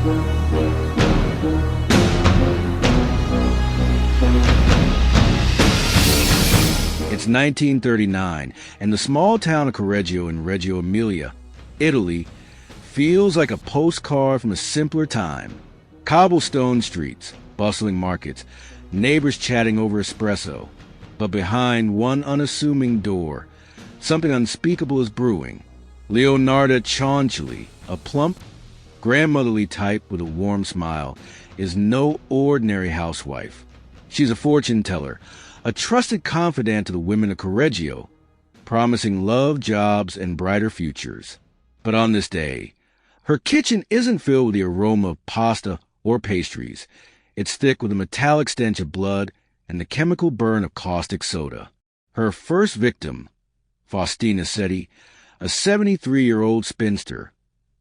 It's 1939, and the small town of Correggio in Reggio Emilia, Italy, feels like a postcard from a simpler time. Cobblestone streets, bustling markets, neighbors chatting over espresso. But behind one unassuming door, something unspeakable is brewing. Leonarda Cianciulli, a plump, grandmotherly type with a warm smile, is no ordinary housewife. She's a fortune teller, a trusted confidant to the women of Correggio, promising love, jobs, and brighter futures. But on this day, her kitchen isn't filled with the aroma of pasta or pastries. It's thick with a metallic stench of blood and the chemical burn of caustic soda. Her first victim, Faustina Setti, a 73-year-old spinster,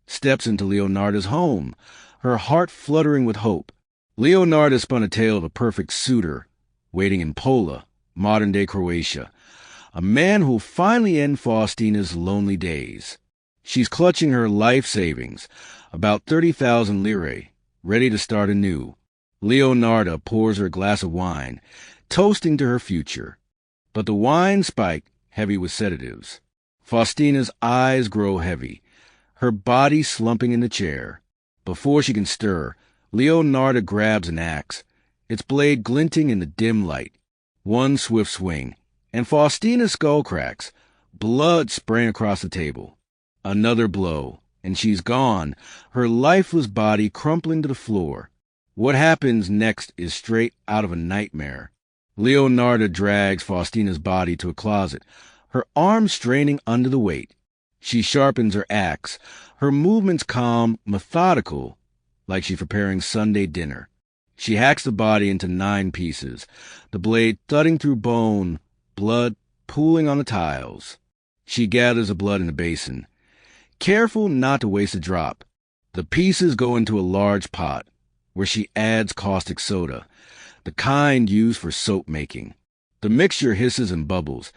steps into Leonarda's home, her heart fluttering with hope. Leonarda spun a tale of a perfect suitor, waiting in Pola, modern-day Croatia, a man who'll finally end Faustina's lonely days. She's clutching her life savings, about 30,000 lire, ready to start anew. Leonarda pours her a glass of wine, toasting to her future. But the wine spiked, heavy with sedatives. Faustina's eyes grow heavy, her body slumping in the chair. Before she can stir, Leonarda grabs an axe, its blade glinting in the dim light. One swift swing, and Faustina's skull cracks, blood spraying across the table. Another blow, and she's gone, her lifeless body crumpling to the floor. What happens next is straight out of a nightmare. Leonarda drags Faustina's body to a closet, her arms straining under the weight. She sharpens her axe, her movements calm, methodical, like she's preparing Sunday dinner. She hacks the body into 9 pieces, the blade thudding through bone, blood pooling on the tiles. She gathers the blood in a basin, careful not to waste a drop. The pieces go into a large pot, where she adds caustic soda, the kind used for soap making. The mixture hisses and bubbles,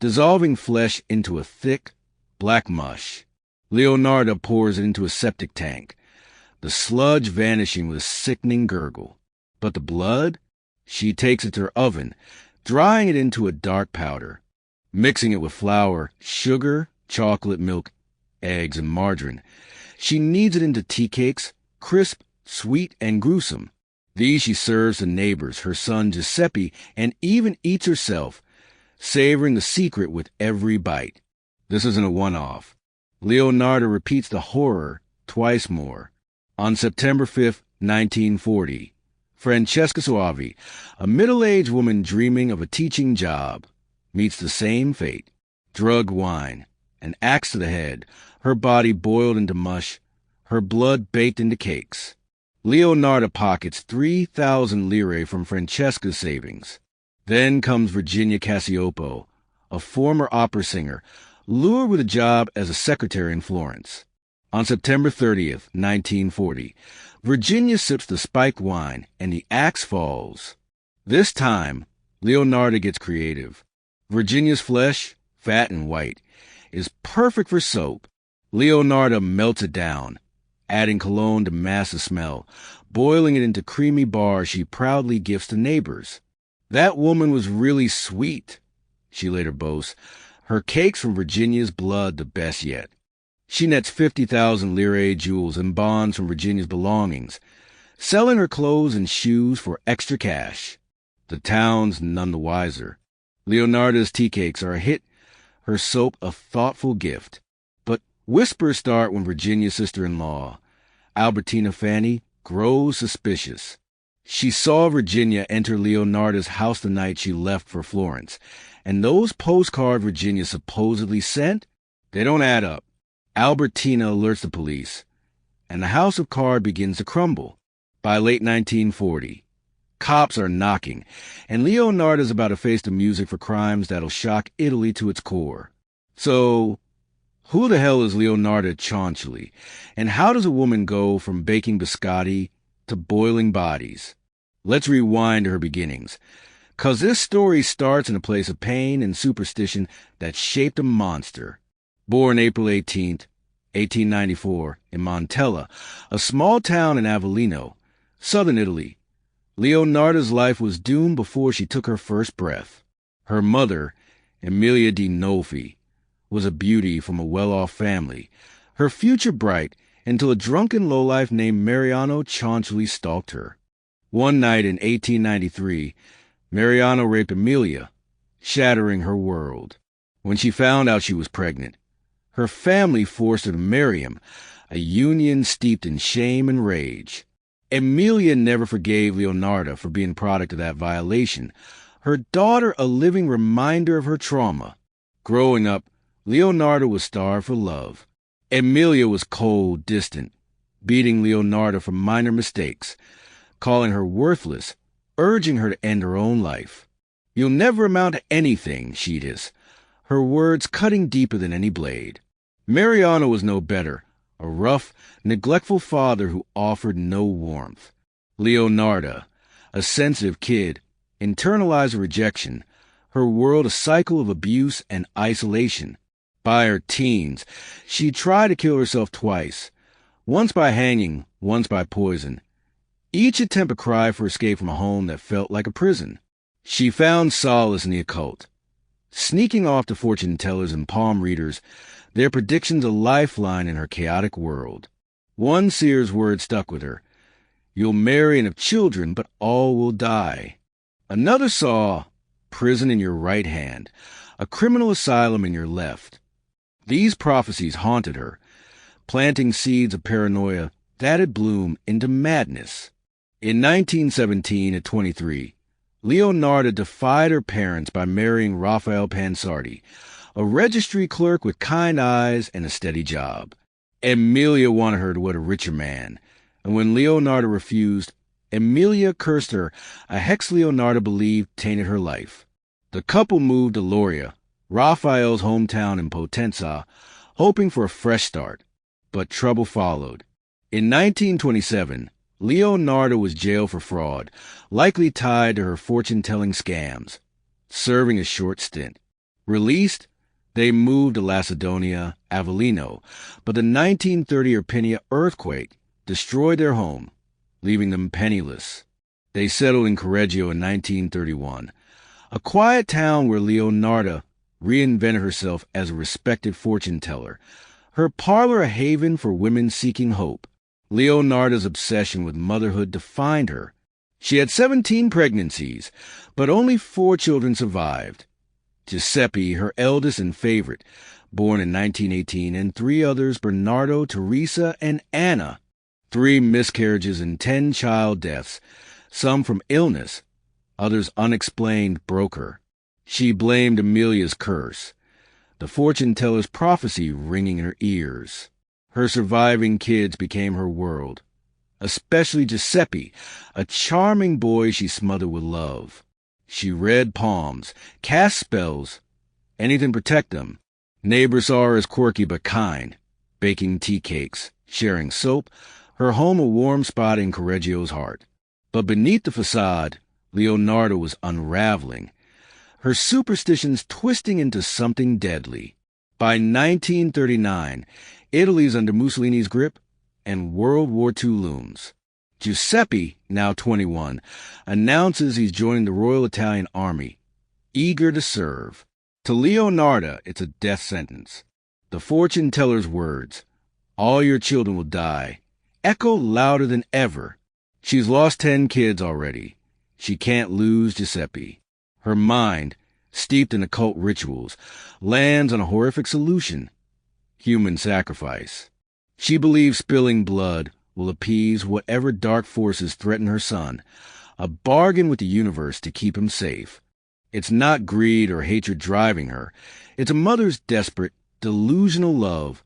dissolving flesh into a thick, black mush. Leonarda pours it into a septic tank, the sludge vanishing with a sickening gurgle. But the blood? She takes it to her oven, drying it into a dark powder, mixing it with flour, sugar, chocolate, milk, eggs, and margarine. She kneads it into teacakes, crisp, sweet, and gruesome. These she serves to neighbors, her son Giuseppe, and even eats herself, savoring the secret with every bite. This isn't a one-off. Leonarda repeats the horror twice more. On September 5, 1940, Francesca Soavi, a middle-aged woman dreaming of a teaching job, meets the same fate. Drugged wine, an axe to the head, her body boiled into mush, her blood baked into cakes. Leonarda pockets 3,000 lire from Francesca's savings. Then comes Virginia Cacioppo, a former opera singer, lured with a job as a secretary in Florence. On September 30th, 1940, Virginia sips the spiked wine, and the axe falls. This time, Leonarda gets creative. Virginia's flesh, fat and white, is perfect for soap. Leonarda melts it down, adding cologne to mask the smell, boiling it into creamy bars she proudly gifts to neighbors. That woman was really sweet, she later boasts, her cakes from Virginia's blood the best yet. She nets 50,000 lire jewels and bonds from Virginia's belongings, selling her clothes and shoes for extra cash. The town's none the wiser. Leonarda's tea cakes are a hit, her soap a thoughtful gift. But whispers start when Virginia's sister-in-law, Albertina Fanny, grows suspicious. She saw Virginia enter Leonarda's house the night she left for Florence, and those postcards Virginia supposedly sent, they don't add up. Albertina alerts the police, and the house of cards begins to crumble. By late 1940, cops are knocking, and Leonarda's about to face the music for crimes that'll shock Italy to its core. So, who the hell is Leonarda Cianciulli, and how does a woman go from baking biscotti to boiling bodies? Let's rewind to her beginnings, 'cause this story starts in a place of pain and superstition that shaped a monster. Born April 18, 1894, in Montella, a small town in Avellino, southern Italy. Leonarda's life was doomed before she took her first breath. Her mother, Emilia di Nolfi, was a beauty from a well-off family, her future bright until a drunken lowlife named Mariano Cianciulli stalked her. One night in 1893, Mariano raped Emilia, shattering her world. When she found out she was pregnant, her family forced her to marry him, a union steeped in shame and rage. Emilia never forgave Leonarda for being product of that violation, her daughter a living reminder of her trauma. Growing up, Leonarda was starved for love. Emilia was cold, distant, beating Leonarda for minor mistakes, calling her worthless, urging her to end her own life. "You'll never amount to anything," she'd hiss, her words cutting deeper than any blade. Mariano was no better, a rough, neglectful father who offered no warmth. Leonarda, a sensitive kid, internalized rejection, her world a cycle of abuse and isolation. By her teens, she tried to kill herself twice, once by hanging, once by poison. Each attempt a cry for escape from a home that felt like a prison. She found solace in the occult, sneaking off to fortune tellers and palm readers, their predictions a lifeline in her chaotic world. One seer's word stuck with her: "You'll marry and have children, but all will die." Another saw prison in your right hand, a criminal asylum in your left. These prophecies haunted her, planting seeds of paranoia that had bloomed into madness. In 1917, at 23, Leonarda defied her parents by marrying Raphael Pansardi, a registry clerk with kind eyes and a steady job. Emilia wanted her to wed a richer man, and when Leonarda refused, Emilia cursed her, a hex Leonarda believed tainted her life. The couple moved to Loria, Raphael's hometown in Potenza, hoping for a fresh start, but trouble followed. In 1927, Leonarda was jailed for fraud, likely tied to her fortune-telling scams, serving a short stint. Released, they moved to Lacedonia, Avellino, but the 1930 Irpinia earthquake destroyed their home, leaving them penniless. They settled in Correggio in 1931, a quiet town where Leonarda reinvented herself as a respected fortune-teller, her parlor a haven for women seeking hope. Leonarda's obsession with motherhood defined her. She had 17 pregnancies, but only 4 children survived. Giuseppe, her eldest and favorite, born in 1918, and 3 others, Bernardo, Teresa, and Anna. 3 miscarriages and 10 child deaths, some from illness, others unexplained, broke her. She blamed Emilia's curse, the fortune-teller's prophecy ringing in her ears. Her surviving kids became her world, especially Giuseppe, a charming boy she smothered with love. She read palms, cast spells, anything to protect them. Neighbors saw her as quirky but kind, baking tea cakes, sharing soap, her home a warm spot in Correggio's heart. But beneath the facade, Leonarda was unraveling, her superstitions twisting into something deadly. By 1939, Italy's under Mussolini's grip, and World War II looms. Giuseppe, now 21, announces he's joining the Royal Italian Army, eager to serve. To Leonarda, it's a death sentence. The fortune-teller's words, "All your children will die," echo louder than ever. She's lost 10 kids already. She can't lose Giuseppe. Her mind, steeped in occult rituals, lands on a horrific solution: human sacrifice. She believes spilling blood will appease whatever dark forces threaten her son, a bargain with the universe to keep him safe. It's not greed or hatred driving her. It's a mother's desperate, delusional love,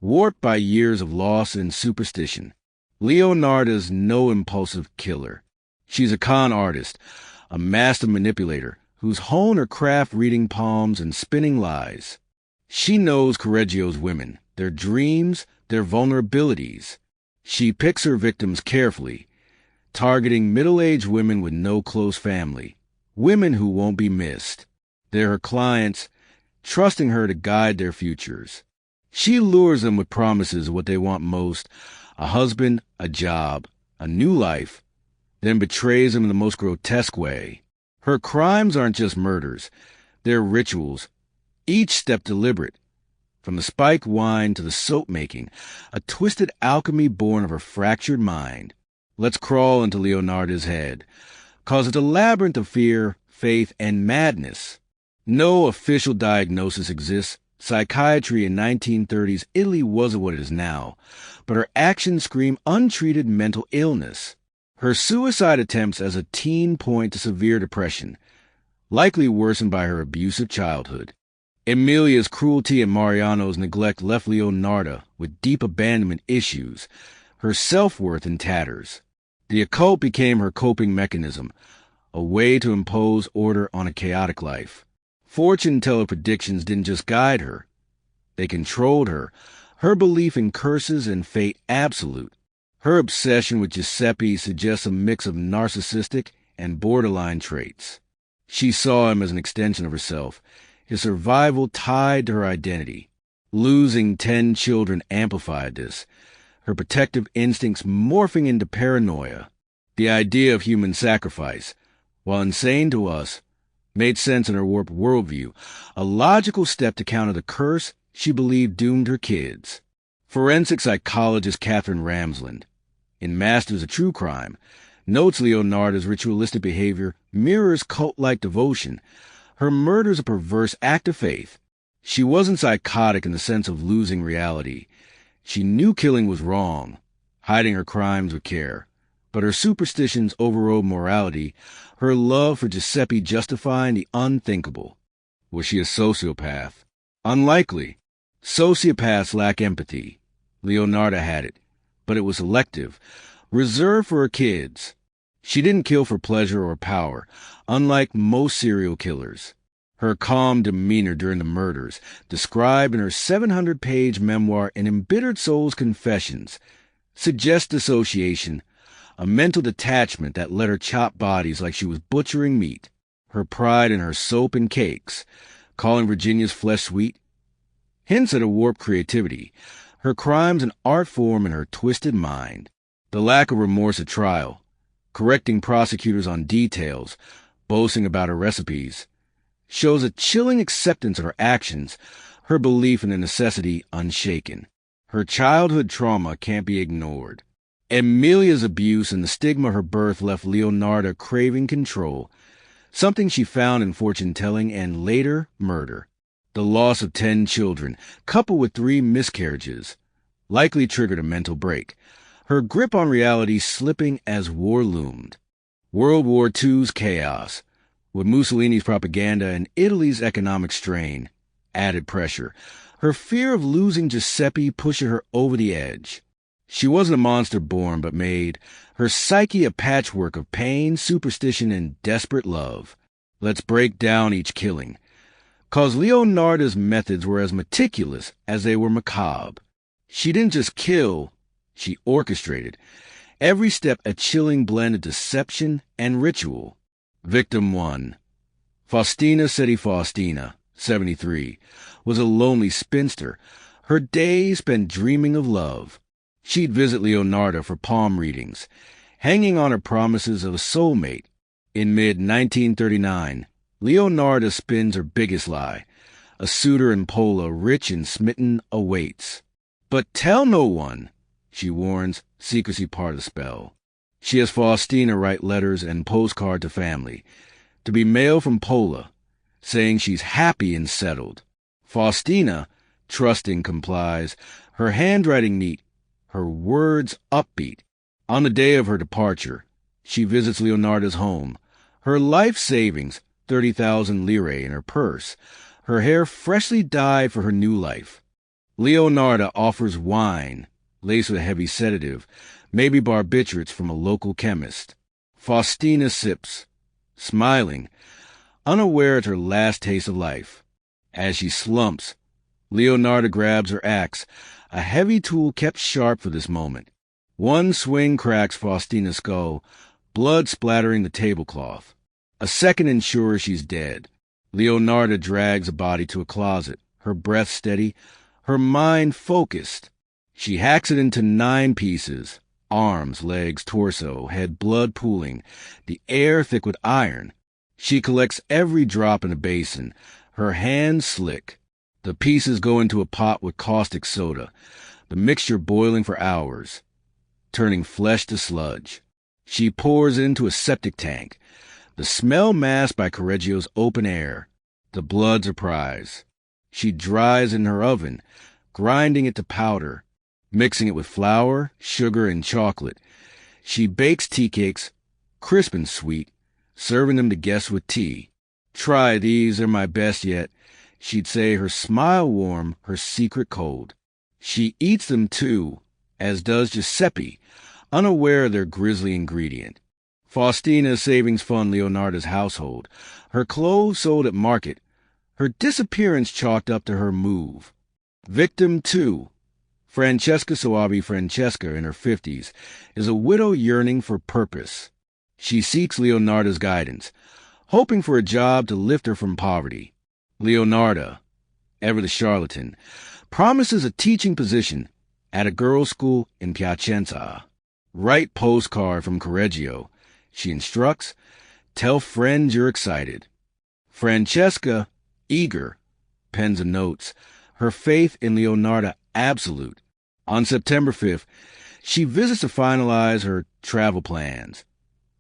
warped by years of loss and superstition. Leonarda's no impulsive killer. She's a con artist, a master manipulator who's honed her craft reading palms and spinning lies. She knows Correggio's women, their dreams, their vulnerabilities. She picks her victims carefully, targeting middle-aged women with no close family, women who won't be missed. They're her clients, trusting her to guide their futures. She lures them with promises of what they want most: a husband, a job, a new life, then betrays them in the most grotesque way. Her crimes aren't just murders. They're rituals, each step deliberate. From the spiked wine to the soap making, a twisted alchemy born of her fractured mind. Let's crawl into Leonarda's head, 'cause it's a labyrinth of fear, faith, and madness. No official diagnosis exists. Psychiatry in 1930s Italy wasn't what it is now, but her actions scream untreated mental illness. Her suicide attempts as a teen point to severe depression, likely worsened by her abusive childhood. Emilia's cruelty and Mariano's neglect left Leonarda with deep abandonment issues, her self-worth in tatters. The occult became her coping mechanism, a way to impose order on a chaotic life. Fortune teller predictions didn't just guide her. They controlled her, her belief in curses and fate absolute. Her obsession with Giuseppe suggests a mix of narcissistic and borderline traits. She saw him as an extension of herself, his survival tied to her identity. Losing 10 children amplified this, her protective instincts morphing into paranoia. The idea of human sacrifice, while insane to us, made sense in her warped worldview, a logical step to counter the curse she believed doomed her kids. Forensic psychologist Catherine Ramsland, in Masters of True Crime, notes Leonarda's ritualistic behavior mirrors cult-like devotion. Her murder's a perverse act of faith. She wasn't psychotic in the sense of losing reality. She knew killing was wrong, hiding her crimes with care. But her superstitions overrode morality, her love for Giuseppe justifying the unthinkable. Was she a sociopath? Unlikely. Sociopaths lack empathy. Leonarda had it, but it was selective, reserved for her kids. She didn't kill for pleasure or power, unlike most serial killers. Her calm demeanor during the murders, described in her 700-page memoir An Embittered Soul's Confessions, suggests dissociation, a mental detachment that let her chop bodies like she was butchering meat. Her pride in her soap and cakes, calling Virginia's flesh sweet, hints at a warped creativity. Her crimes an art form in her twisted mind. The lack of remorse at trial, correcting prosecutors on details, boasting about her recipes, shows a chilling acceptance of her actions, her belief in the necessity unshaken. Her childhood trauma can't be ignored. Emilia's abuse and the stigma of her birth left Leonarda craving control, something she found in fortune-telling and later murder. The loss of 10 children, coupled with 3 miscarriages, likely triggered a mental break, her grip on reality slipping as war loomed. World War II's chaos, with Mussolini's propaganda and Italy's economic strain, added pressure, her fear of losing Giuseppe pushing her over the edge. She wasn't a monster born but made, her psyche a patchwork of pain, superstition, and desperate love. Let's break down each killing, 'cause Leonarda's methods were as meticulous as they were macabre. She didn't just kill, she orchestrated. Every step a chilling blend of deception and ritual. Victim 1. Faustina Setti, 73, was a lonely spinster, her days spent dreaming of love. She'd visit Leonarda for palm readings, hanging on her promises of a soulmate. In mid-1939, Leonarda spins her biggest lie. A suitor in Pola, rich and smitten, awaits. But tell no one, she warns, secrecy part of the spell. She has Faustina write letters and postcard to family, to be mailed from Pola, saying she's happy and settled. Faustina, trusting, complies, her handwriting neat, her words upbeat. On the day of her departure, she visits Leonarda's home, her life savings, 30,000 lire in her purse, her hair freshly dyed for her new life. Leonarda offers wine, laced with a heavy sedative, maybe barbiturates from a local chemist. Faustina sips, smiling, unaware of her last taste of life. As she slumps, Leonarda grabs her axe, a heavy tool kept sharp for this moment. One swing cracks Faustina's skull, blood splattering the tablecloth. A second ensures she's dead. Leonarda drags the body to a closet, her breath steady, her mind focused. She hacks it into 9 pieces, arms, legs, torso, head, blood pooling, the air thick with iron. She collects every drop in a basin, her hands slick. The pieces go into a pot with caustic soda, the mixture boiling for hours, turning flesh to sludge. She pours it into a septic tank, the smell masked by Correggio's open air. The blood's her prize. She dries in her oven, grinding it to powder, mixing it with flour, sugar, and chocolate. She bakes tea cakes, crisp and sweet, serving them to guests with tea. "Try these, they're my best yet," she'd say, her smile warm, her secret cold. She eats them too, as does Giuseppe, unaware of their grisly ingredient. Faustina savings fund Leonarda's household, her clothes sold at market, her disappearance chalked up to her move. Victim 2. Francesca Soavi, Francesca, in her 50s, is a widow yearning for purpose. She seeks Leonarda's guidance, hoping for a job to lift her from poverty. Leonarda, ever the charlatan, promises a teaching position at a girls' school in Piacenza. Write postcard from Correggio, she instructs. Tell friends you're excited. Francesca, eager, pens and notes, her faith in Leonarda absolute. On September 5th, she visits to finalize her travel plans,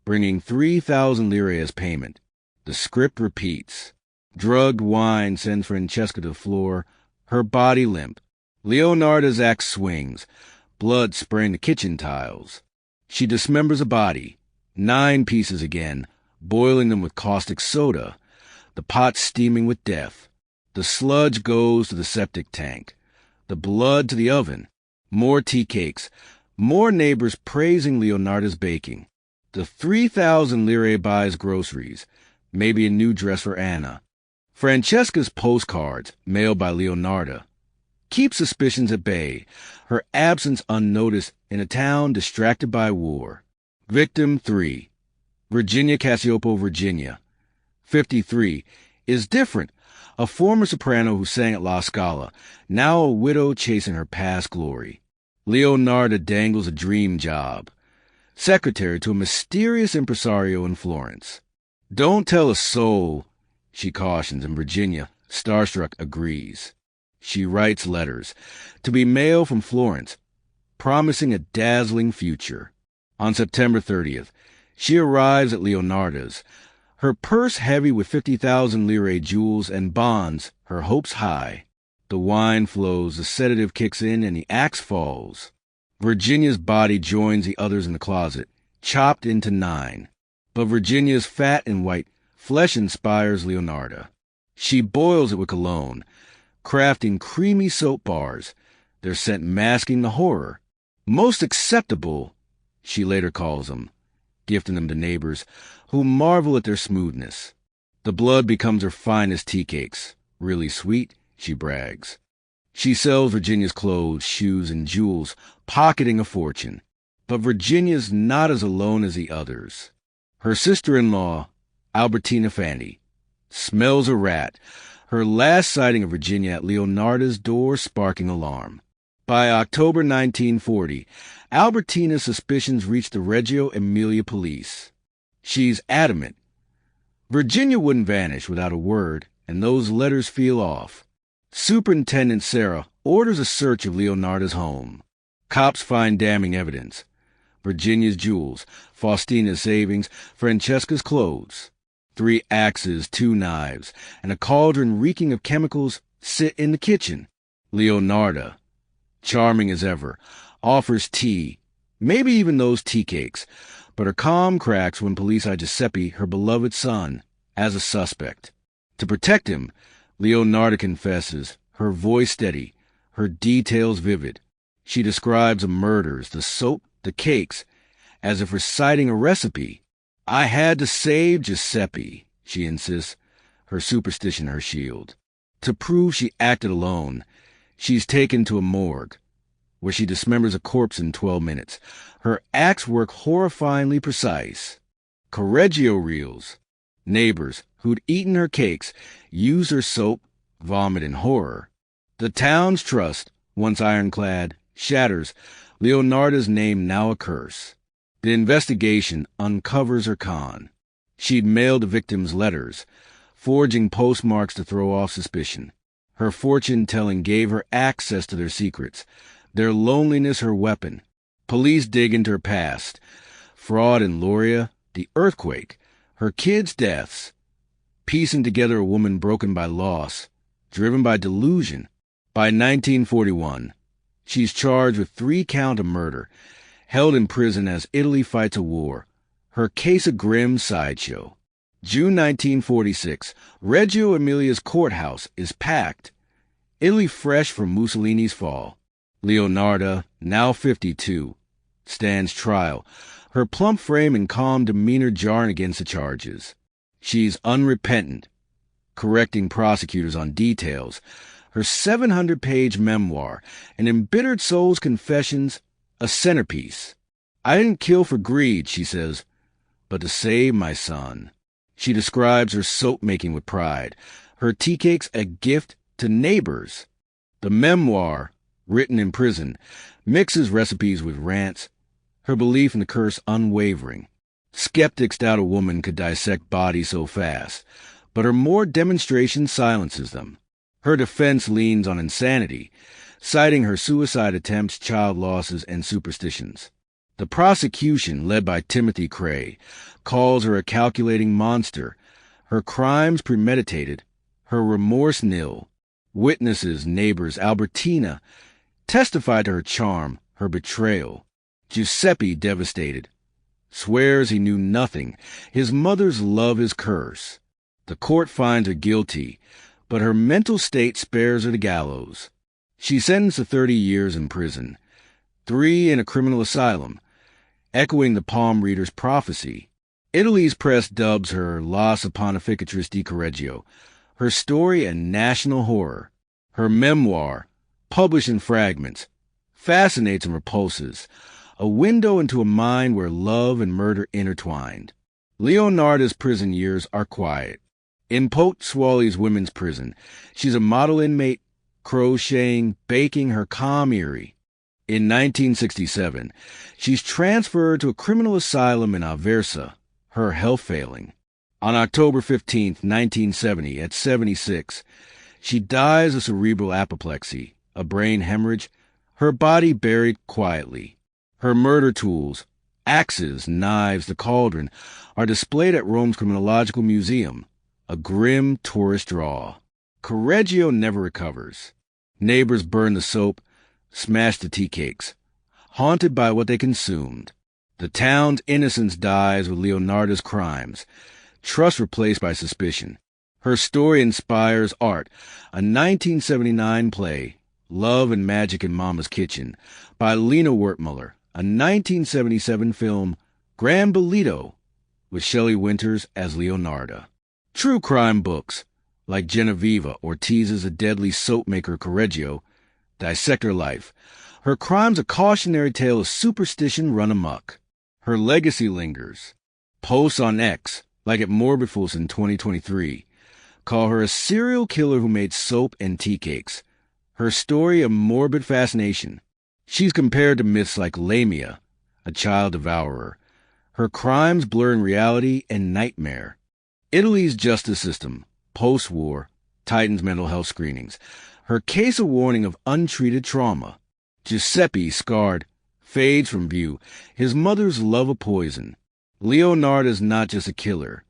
bringing 3,000 lire as payment. The script repeats. Drugged wine sends Francesca to the floor, her body limp. Leonarda's axe swings, blood spraying the kitchen tiles. She dismembers a body, 9 pieces again, boiling them with caustic soda, the pot steaming with death. The sludge goes to the septic tank, the blood to the oven. More tea cakes, more neighbors praising Leonarda's baking. The 3,000 lire buys groceries, maybe a new dress for Anna. Francesca's postcards, mailed by Leonarda, keep suspicions at bay, her absence unnoticed in a town distracted by war. Victim 3. Virginia Cacioppo, Virginia, 53, is different, a former soprano who sang at La Scala, now a widow chasing her past glory. Leonarda dangles a dream job, secretary to a mysterious impresario in Florence. "Don't tell a soul," she cautions, and Virginia, starstruck, agrees. She writes letters, to be mailed from Florence, promising a dazzling future. On September 30th, she arrives at Leonarda's, her purse heavy with 50,000 lire jewels and bonds, her hopes high. The wine flows, the sedative kicks in, and the axe falls. Virginia's body joins the others in the closet, chopped into 9. But Virginia's fat and white flesh inspires Leonarda. She boils it with cologne, crafting creamy soap bars, their scent masking the horror. "Most acceptable," she later calls them, gifting them to neighbors who marvel at their smoothness. The blood becomes her finest tea cakes, really sweet, she brags. She sells Virginia's clothes, shoes, and jewels, pocketing a fortune. But Virginia's not as alone as the others. Her sister-in-law, Albertina Fanny, smells a rat, her last sighting of Virginia at Leonarda's door sparking alarm. By October 1940, Albertina's suspicions reach the Reggio Emilia police. She's adamant. Virginia wouldn't vanish without a word, and those letters feel off. Superintendent Sarah orders a search of Leonarda's home. Cops find damning evidence. Virginia's jewels, Faustina's savings, Francesca's clothes. 3 axes, 2 knives, and a cauldron reeking of chemicals sit in the kitchen. Leonarda, charming as ever, offers tea, maybe even those tea cakes, but her calm cracks when police eye Giuseppe, her beloved son, as a suspect. To protect him, Leonarda confesses, her voice steady, her details vivid. She describes the murders, the soap, the cakes, as if reciting a recipe. "I had to save Giuseppe," she insists, her superstition her shield. To prove she acted alone, she's taken to a morgue, where she dismembers a corpse in 12 minutes, her axe work horrifyingly precise. Correggio reels. Neighbors who'd eaten her cakes use her soap, vomit in horror. The town's trust, once ironclad, shatters, Leonarda's name now a curse. The investigation uncovers her con. She'd mailed the victims letters, forging postmarks to throw off suspicion. Her fortune-telling gave her access to their secrets, their loneliness her weapon. Police dig into her past. Fraud in Loria, the earthquake, her kids' deaths. Piecing together a woman broken by loss, driven by delusion. By 1941, she's charged with 3 counts of murder, held in prison as Italy fights a war. Her case a grim sideshow. June 1946, Reggio Emilia's courthouse is packed. Italy fresh from Mussolini's fall. Leonarda, now 52, stands trial, her plump frame and calm demeanor jarring against the charges. She's unrepentant, correcting prosecutors on details. Her 700-page memoir, An Embittered Soul's Confessions, a centerpiece. I didn't kill for greed, she says, but to save my son. She describes her soap-making with pride, her teacakes a gift to neighbors. The memoir, written in prison, mixes recipes with rants, her belief in the curse unwavering. Skeptics doubt a woman could dissect bodies so fast, but her more demonstration silences them. Her defense leans on insanity, citing her suicide attempts, child losses, and superstitions. The prosecution, led by Timothy Cray, calls her a calculating monster, her crimes premeditated, her remorse nil. Witnesses, neighbors, Albertina, testify to her charm, her betrayal. Giuseppe, devastated, swears he knew nothing. His mother's love is curse. The court finds her guilty, but her mental state spares her the gallows. She's sentenced to 30 years in prison, 3 in a criminal asylum, echoing the palm reader's prophecy. Italy's press dubs her La Pontificatrice di Correggio, her story a national horror. Her memoir, published in fragments, fascinates and repulses, a window into a mind where love and murder intertwined. Leonarda's prison years are quiet. In Pozzuoli's women's prison, she's a model inmate, crocheting, baking her calm eerie. In 1967, she's transferred to a criminal asylum in Aversa, her health failing. On October 15, 1970, at 76, she dies of cerebral apoplexy, a brain hemorrhage, her body buried quietly. Her murder tools, axes, knives, the cauldron, are displayed at Rome's Criminological Museum, a grim tourist draw. Correggio never recovers. Neighbors burn the soap, smash the tea cakes, haunted by what they consumed. The town's innocence dies with Leonarda's crimes, trust replaced by suspicion. Her story inspires art, a 1979 play, Love and Magic in Mama's Kitchen, by Lena Wertmuller, a 1977 film, Gran Bolito, with Shelley Winters as Leonarda. True crime books, like Genoveva Ortiz's A Deadly Soap-Maker of Correggio, dissect her life. Her crime's a cautionary tale of superstition run amok. Her legacy lingers. Posts on X, like at Morbidfuls in 2023, call her a serial killer who made soap and tea cakes. Her story a morbid fascination. She's compared to myths like Lamia, a child devourer. Her crimes blurring reality and nightmare. Italy's justice system, post-war, tightens mental health screenings. Her case a warning of untreated trauma. Giuseppe, scarred, fades from view, his mother's love a poison. Leonarda's not just a killer.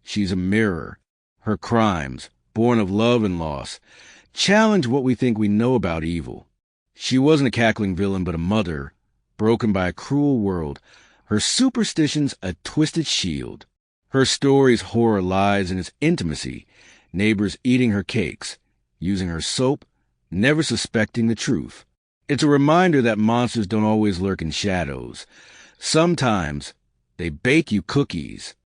She's a mirror. Her crimes, born of love and loss, challenge what we think we know about evil. She wasn't a cackling villain but a mother, broken by a cruel world. Her superstitions a twisted shield. Her story's horror lies in its intimacy, neighbors eating her cakes, using her soap, never suspecting the truth. It's a reminder that monsters don't always lurk in shadows. Sometimes they bake you cookies.